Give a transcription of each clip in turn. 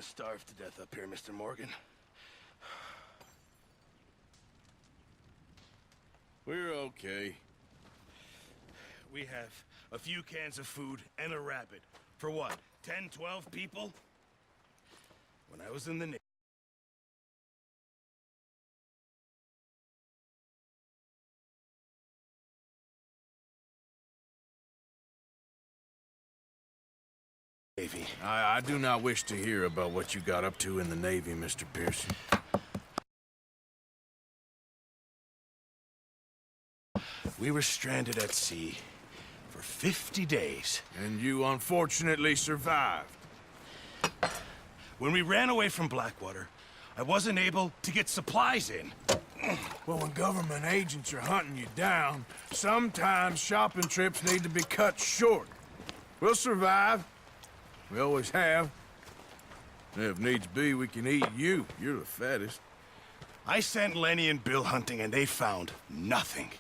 to starve to death up here, Mr. Morgan. We're okay. We have a few cans of food and a rabbit. For what, 10, 12 people? When I was in the Navy. I do not wish to hear about what you got up to in the Navy, Mr. Pearson. We were stranded at sea for 50 days. And you unfortunately survived. When we ran away from Blackwater, I wasn't able to get supplies in. Well, when government agents are hunting you down, sometimes shopping trips need to be cut short. We'll survive. We always have. If needs be, we can eat you. You're the fattest. I sent Lenny and Bill hunting, and they found nothing.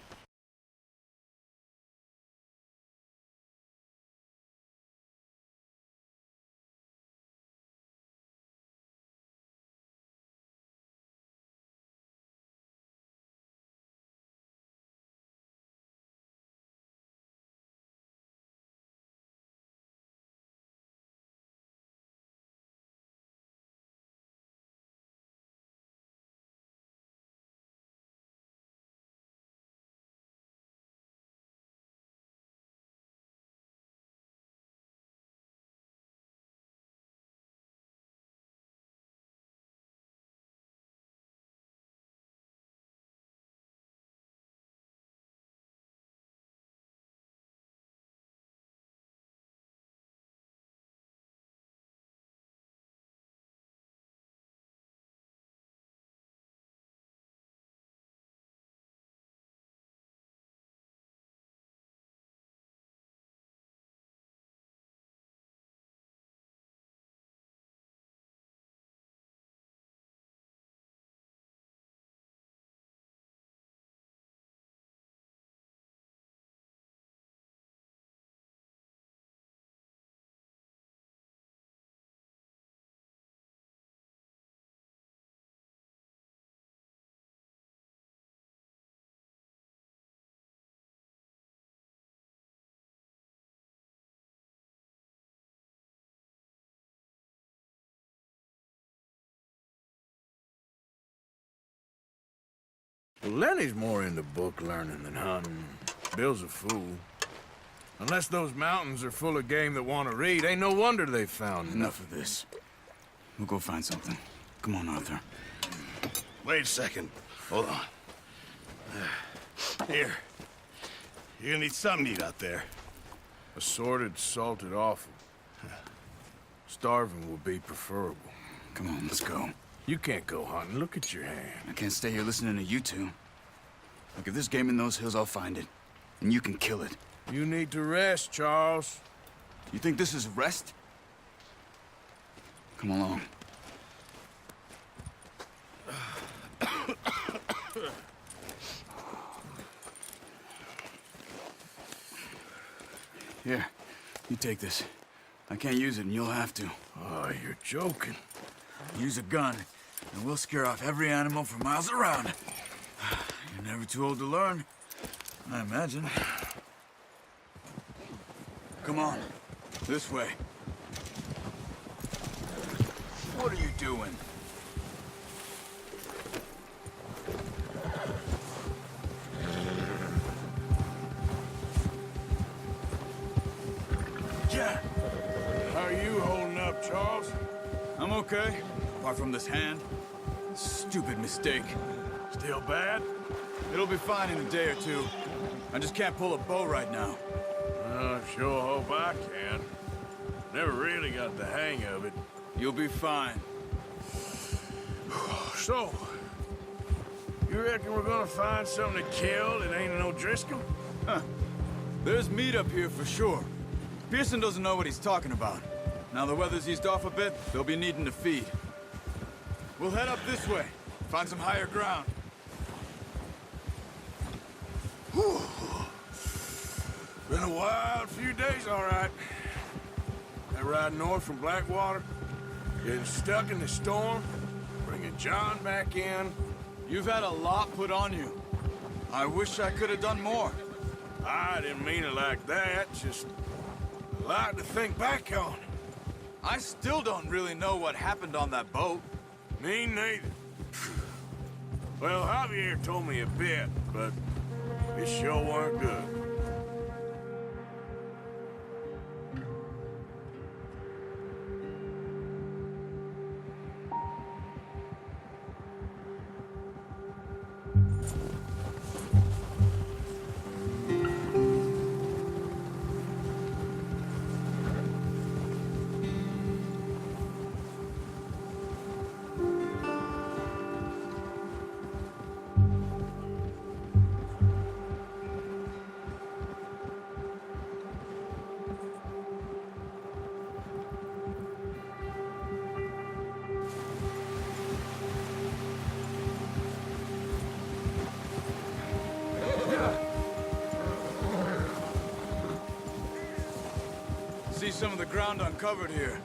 Well, Lenny's more into book learning than hunting. Bill's a fool. Unless those mountains are full of game that want to read, ain't no wonder they found Enough of this. We'll go find something. Come on, Arthur. Wait a second. Hold on. Here. You're gonna need something to eat out there. Assorted, salted offal. Starving will be preferable. Come on, let's go. You can't go hunting. Look at your hand. I can't stay here listening to you two. Look, if there's game in those hills, I'll find it. And you can kill it. You need to rest, Charles. You think this is rest? Come along. Here, you take this. I can't use it, and you'll have to. Oh, you're joking. Use a gun, and we'll scare off every animal for miles around. You're never too old to learn, I imagine. Come on, this way. What are you doing? Yeah. How are you holding up, Charles? I'm okay, apart from this hand. Stupid mistake. Still bad? It'll be fine in a day or two. I just can't pull a bow right now. I sure hope I can. Never really got the hang of it. You'll be fine. So, you reckon we're gonna find something to kill that ain't no Driscoll? Huh. There's meat up here for sure. Pearson doesn't know what he's talking about. Now the weather's eased off a bit, they'll be needing to feed. We'll head up this way, find some higher ground. Whew. Been a wild few days, all right. That ride north from Blackwater? Getting stuck in the storm, bringing John back in. You've had a lot put on you. I wish I could have done more. I didn't mean it like that, just a lot to think back on. I still don't really know what happened on that boat. Me neither. Well, Javier told me a bit, but it sure weren't good. See some of the ground uncovered here.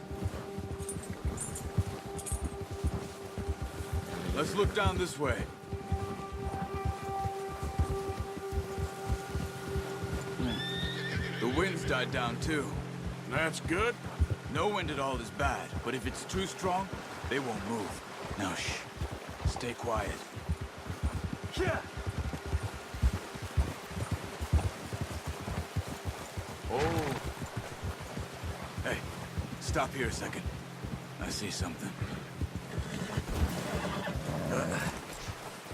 Let's look down this way. The wind's died down too. That's good. No wind at all is bad, but if it's too strong, they won't move. Now shh. Stay quiet. Yeah. Oh. Hey, stop here a second. I see something.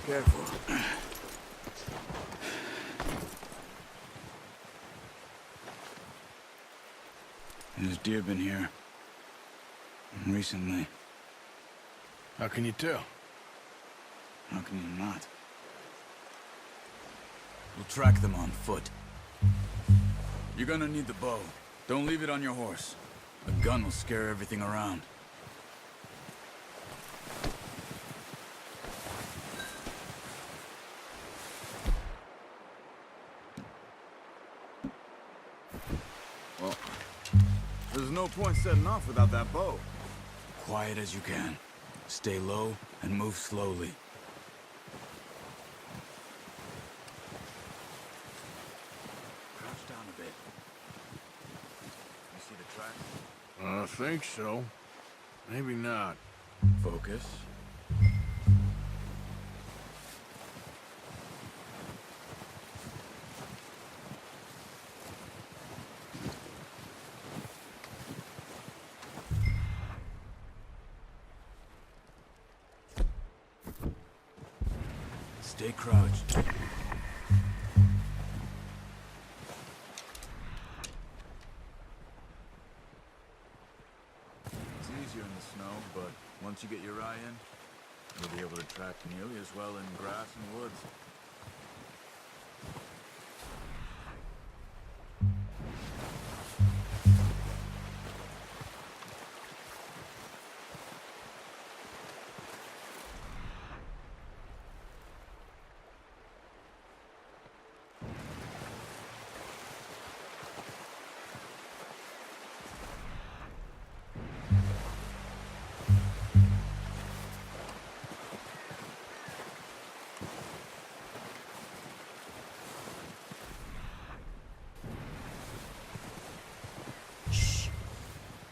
Careful. There's deer been here. Recently. How can you tell? How can you not? We'll track them on foot. You're gonna need the bow. Don't leave it on your horse. A gun will scare everything around. Well, there's no point setting off without that bow. Quiet as you can. Stay low and move slowly. Crouch down a bit. You see the tracks? I think so. Maybe not. Focus. Stay crouched. It's easier in the snow, but once you get your eye in, you'll be able to track nearly as well in grass and woods.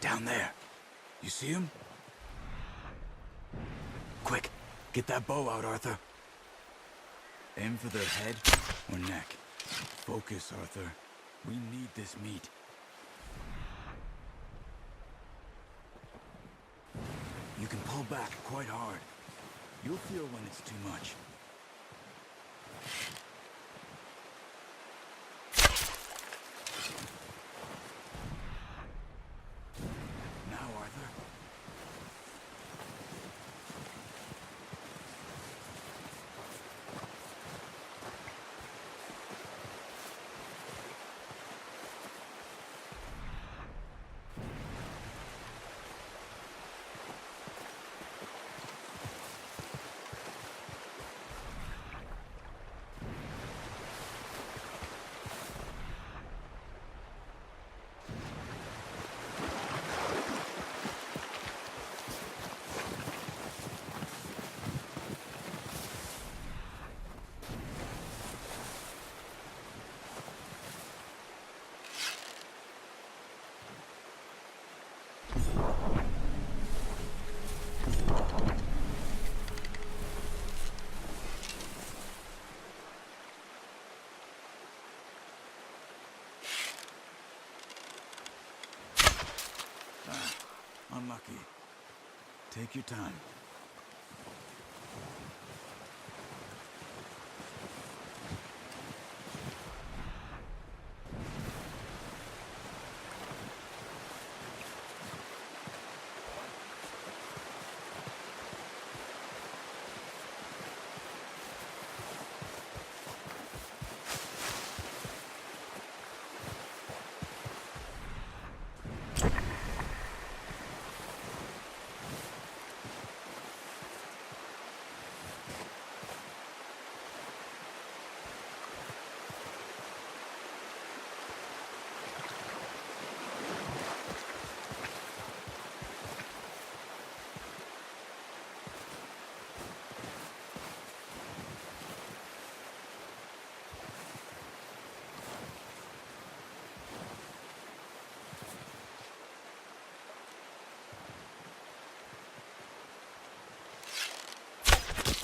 Down there. You see him? Quick, get that bow out, Arthur. Aim for their head or neck. Focus, Arthur. We need this meat. You can pull back quite hard. You'll feel when it's too much. unlucky. Take your time.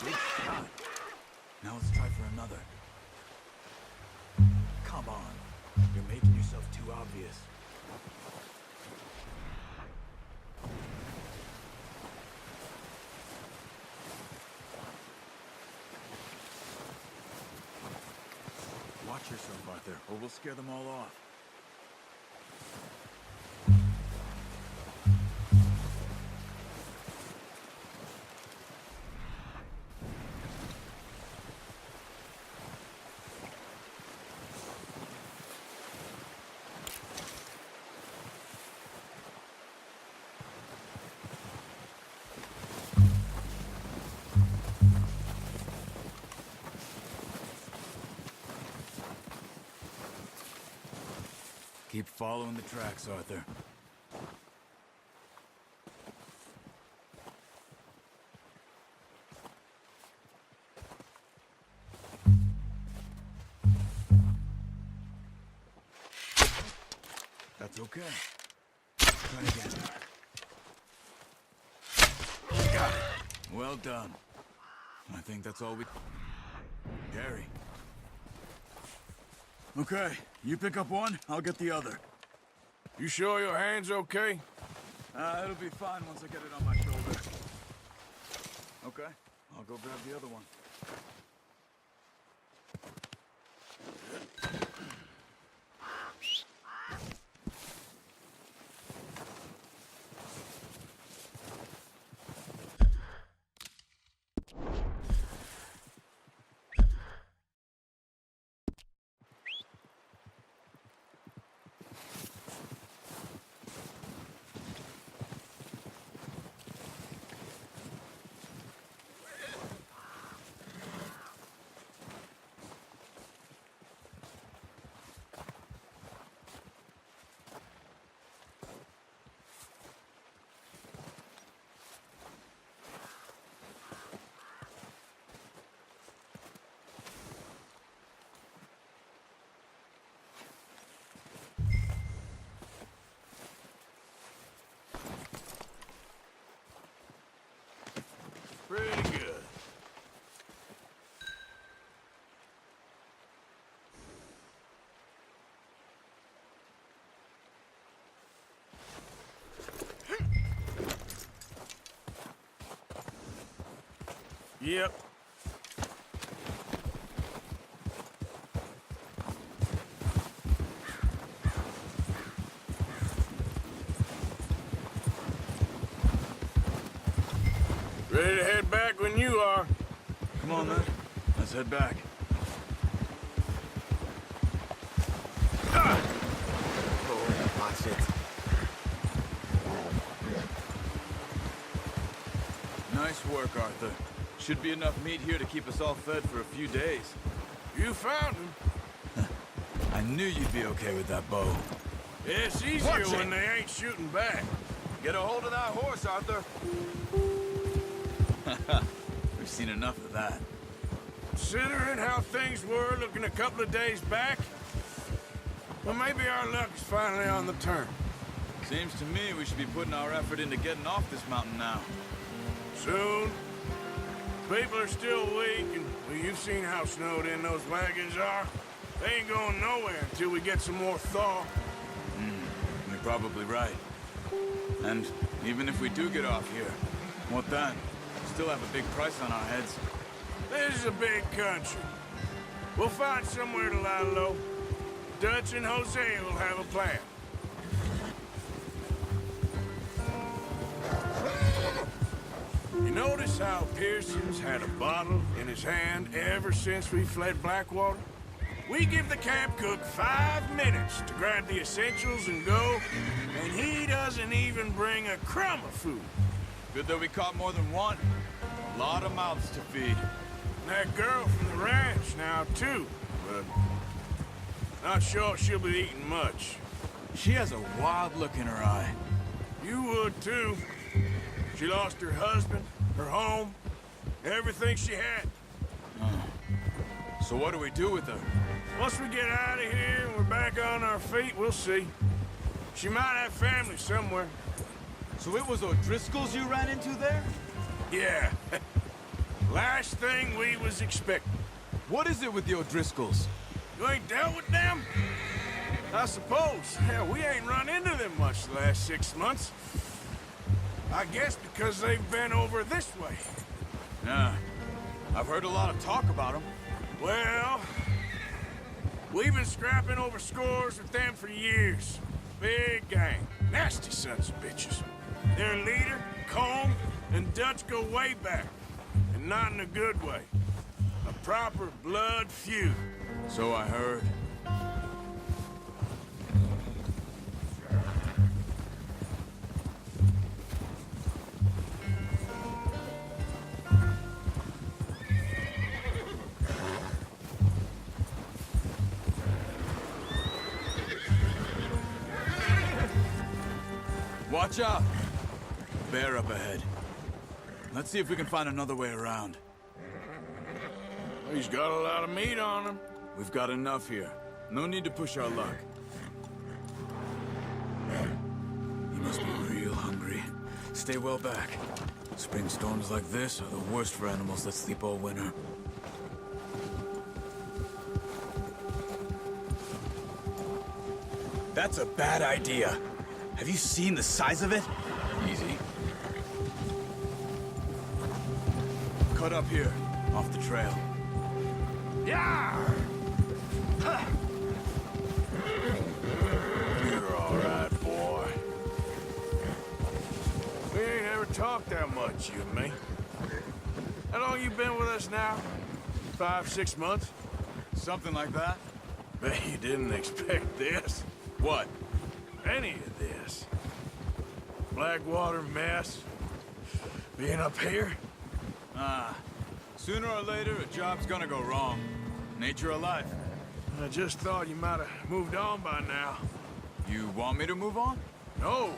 Good shot. Now let's try for another. Come on. You're making yourself too obvious. Watch yourself, Arthur, or we'll scare them all off. Keep following the tracks, Arthur. That's okay. Try again. Got it. Well done. I think that's all we... Gary. Okay, you pick up one, I'll get the other. You sure your hand's okay? It'll be fine once I get it on my shoulder. Okay, I'll go grab the other one. Pretty good. Yep. Ready to head back when you are. Come on, then. Let's head back. Oh, watch it. Nice work, Arthur. Should be enough meat here to keep us all fed for a few days. You found him. I knew you'd be okay with that bow. It's easier when they ain't shooting back. Get a hold of that horse, Arthur. We've seen enough of that. Considering how things were looking a couple of days back, well, maybe our luck is finally on the turn. Seems to me we should be putting our effort into getting off this mountain now. Soon. People are still weak, and well, you've seen how snowed in those wagons are. They ain't going nowhere until we get some more thaw. You're probably right. And even if we do get off here, what then? Still have a big price on our heads. This is a big country. We'll find somewhere to lie low. Dutch and Hosea will have a plan. You notice how Pearson's had a bottle in his hand ever since we fled Blackwater? We give the camp cook 5 minutes to grab the essentials and go, and he doesn't even bring a crumb of food. Good that we caught more than one. A lot of mouths to feed. And that girl from the ranch now, too, but not sure she'll be eating much. She has a wild look in her eye. You would, too. She lost her husband, her home, everything she had. So what do we do with her? Once we get out of here and we're back on our feet, we'll see. She might have family somewhere. So it was O'Driscoll's you ran into there? Yeah. Last thing we was expecting. What is it with the O'Driscolls? You ain't dealt with them? I suppose. Hell, we ain't run into them much the last 6 months. I guess because they've been over this way. Yeah. I've heard a lot of talk about them. Well, we've been scrapping over scores with them for years. Big gang. Nasty sons of bitches. Their leader, Colm, and Dutch go way back. And not in a good way. A proper blood feud. So I heard. Watch out! Bear up ahead. Let's see if we can find another way around. He's got a lot of meat on him. We've got enough here. No need to push our luck. He must be real hungry. Stay well back. Spring storms like this are the worst for animals that sleep all winter. That's a bad idea. Have you seen the size of it? Easy. Cut up here, off the trail. Yeah! You're all right, boy. We ain't ever talked that much, you and me. How long you been with us now? 5, 6 months? Something like that? Bet you didn't expect this. What? Any of this. Blackwater mess. Being up here? Sooner or later, a job's gonna go wrong. Nature of life. I just thought you might have moved on by now. You want me to move on? No.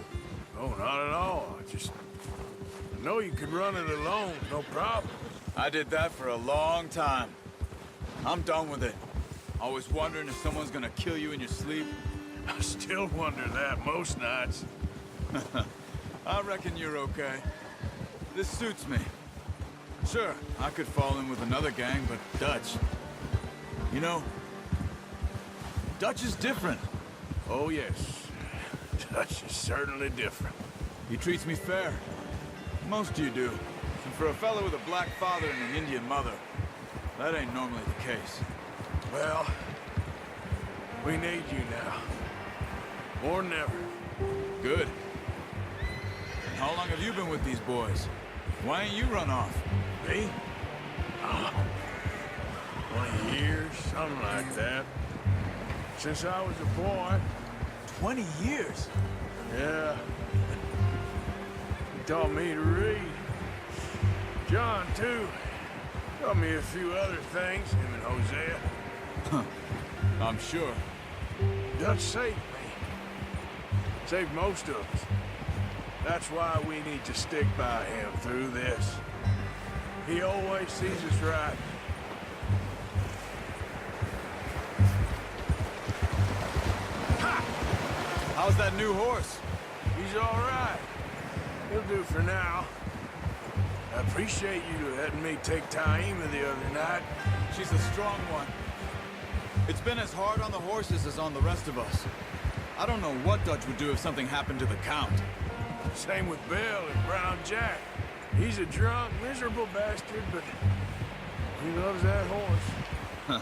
No, not at all. I know you could run it alone, no problem. I did that for a long time. I'm done with it. Always wondering if someone's gonna kill you in your sleep. I still wonder that most nights. I reckon you're okay. This suits me. Sure, I could fall in with another gang, but Dutch... You know, Dutch is different. Oh, yes. Dutch is certainly different. He treats me fair. Most you do. And for a fellow with a black father and an Indian mother, that ain't normally the case. Well, we need you now. More than ever. Good. How long have you been with these boys? Why ain't you run off? Me? 20 years, something like that. Since I was a boy. 20 years? Yeah. He taught me to read. John, too. Taught me a few other things, him and Hosea. I'm sure. Dutch saved me. Saved most of us. That's why we need to stick by him through this. He always sees us right. How's that new horse? He's all right. He'll do for now. I appreciate you letting me take Taima the other night. She's a strong one. It's been as hard on the horses as on the rest of us. I don't know what Dutch would do if something happened to the Count. Same with Bill and Brown Jack. He's a drunk, miserable bastard, but he loves that horse.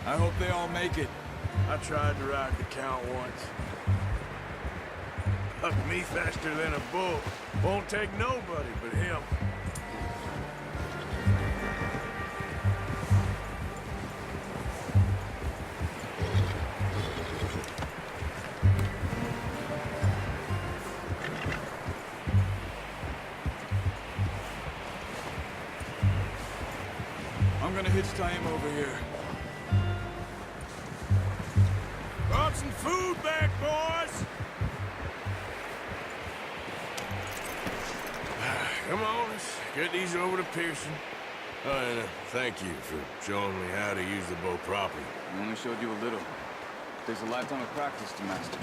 I hope they all make it. I tried to ride the Count once. Hucked me faster than a bull. Won't take nobody but him. I'm gonna hitch tie him over here. Brought some food back, boys! Come on, let's get these over to Pearson. Oh, and thank you for showing me how to use the bow properly. I only showed you a little. Takes a lifetime of practice to master.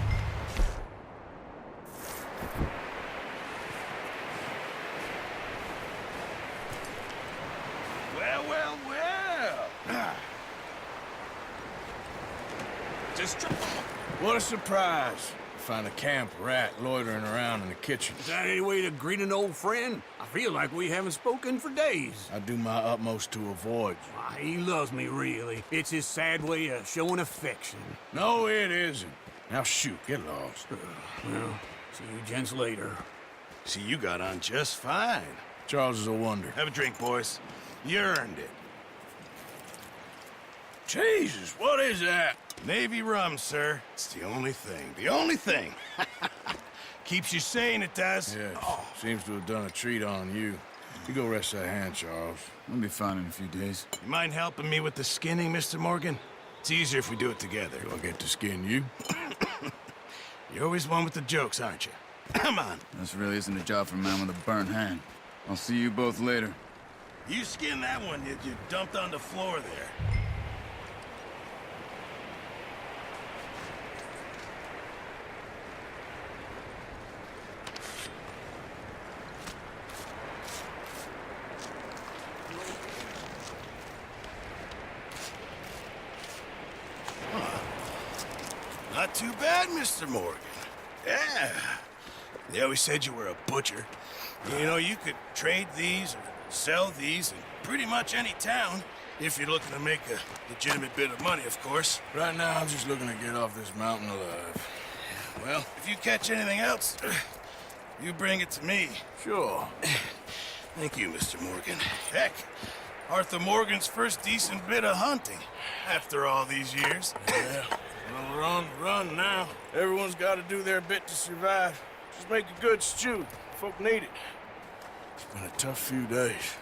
Well, well, well. Just What a surprise. Find a camp rat loitering around in the kitchen. Is that any way to greet an old friend? I feel like we haven't spoken for days. I do my utmost to avoid you. Why, he loves me, really. It's his sad way of showing affection. No, it isn't. Now shoot, get lost. Well, see you gents later. See, you got on just fine. Charles is a wonder. Have a drink, boys. You earned it. Jesus, what is that? Navy rum, sir. It's the only thing. The only thing. Keeps you sane, it does. Yes, seems to have done a treat on you. You go rest that hand, Charles. I'll be fine in a few days. You mind helping me with the skinning, Mr. Morgan? It's easier if we do it together. Do I get to skin you? You're always one with the jokes, aren't you? Come on. This really isn't a job for a man with a burnt hand. I'll see you both later. You skinned that one you dumped on the floor there. Not too bad, Mr. Morgan. Yeah. They always said you were a butcher. You know, you could trade these or sell these in pretty much any town, if you're looking to make a legitimate bit of money, of course. Right now, I'm just looking to get off this mountain alive. Well, if you catch anything else, you bring it to me. Sure. Thank you, Mr. Morgan. Heck, Arthur Morgan's first decent bit of hunting after all these years. Yeah. Well, run now. Everyone's got to do their bit to survive. Just make a good stew. Folk need it. It's been a tough few days.